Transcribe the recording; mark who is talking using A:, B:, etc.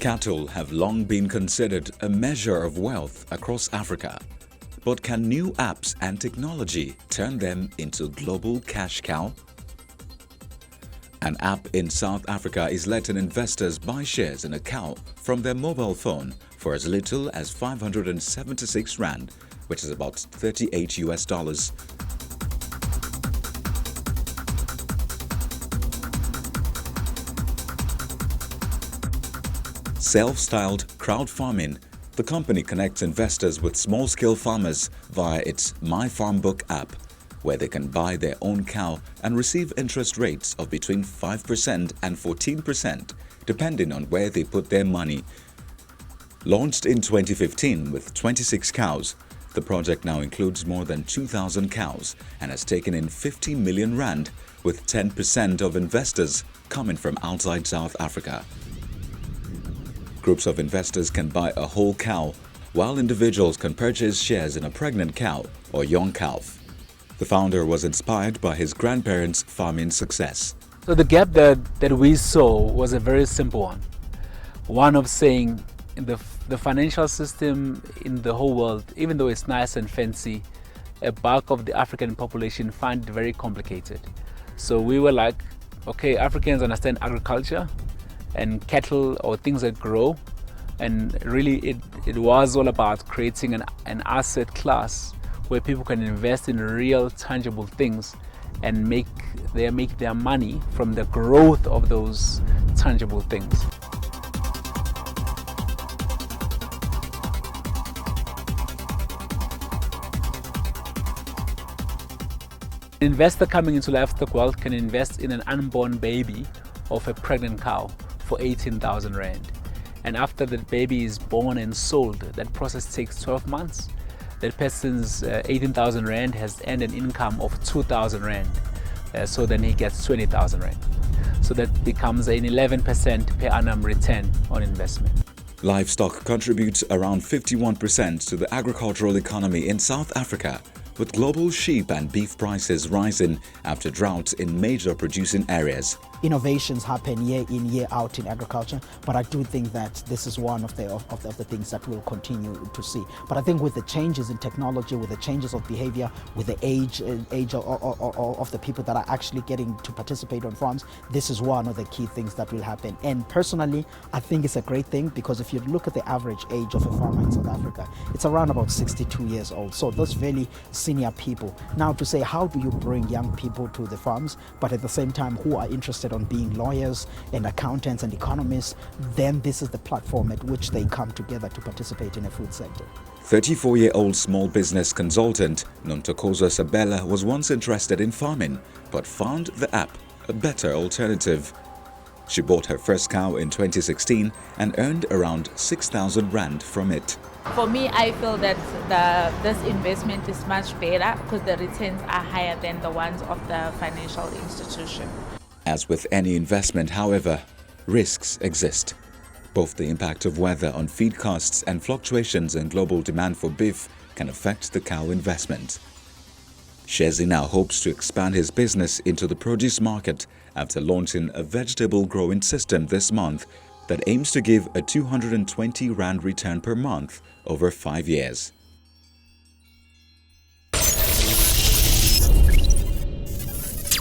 A: Cattle have long been considered a measure of wealth across Africa. But can new apps and technology turn them into global cash cow? An app in South Africa is letting investors buy shares in a cow from their mobile phone for as little as 576 rand, which is about $38. Self-styled crowd farming, the company connects investors with small-scale farmers via its My Farm Book app, where they can buy their own cow and receive interest rates of between 5% and 14%, depending on where they put their money. Launched in 2015 with 26 cows, the project now includes more than 2,000 cows and has taken in 50 million rand, with 10% of investors coming from outside South Africa. Groups of investors can buy a whole cow, while individuals can purchase shares in a pregnant cow or young calf. The founder was inspired by his grandparents' farming success.
B: So the gap that we saw was a very simple one. One of saying the financial system in the whole world, even though it's nice and fancy, a bulk of the African population find it very complicated. So we were like, okay, Africans understand agriculture and cattle or things that grow, and really it was all about creating an asset class where people can invest in real tangible things and make their money from the growth of those tangible things. An investor coming into livestock wealth can invest in an unborn baby of a pregnant cow for 18,000 rand. And after the baby is born and sold, that process takes 12 months. That person's 18,000 rand has earned an income of 2,000 rand. So then he gets 20,000 rand. So that becomes an 11% per annum return on investment.
A: Livestock contributes around 51% to the agricultural economy in South Africa, with global sheep and beef prices rising after droughts in major producing areas.
C: Innovations happen year in, year out in agriculture, but I do think that this is one of the things that we'll continue to see. But I think with the changes in technology, with the changes of behavior, with the age of the people that are actually getting to participate on farms, this is one of the key things that will happen. And personally, I think it's a great thing, because if you look at the average age of a farmer in South Africa, it's around about 62 years old. So those really senior people. Now, to say, how do you bring young people to the farms, but at the same time who are interested on being lawyers and accountants and economists, then this is the platform at which they come together to participate in a food sector.
A: 34-year-old small business consultant Nontokozo Sabela was once interested in farming, but found the app a better alternative. She bought her first cow in 2016 and earned around 6,000 rand from it.
D: For me, I feel that this investment is much better because the returns are higher than the ones of the financial institution.
A: As with any investment, however, risks exist. Both the impact of weather on feed costs and fluctuations in global demand for beef can affect the cow investment. Shezi now hopes to expand his business into the produce market after launching a vegetable growing system this month that aims to give a 220 rand return per month over 5 years.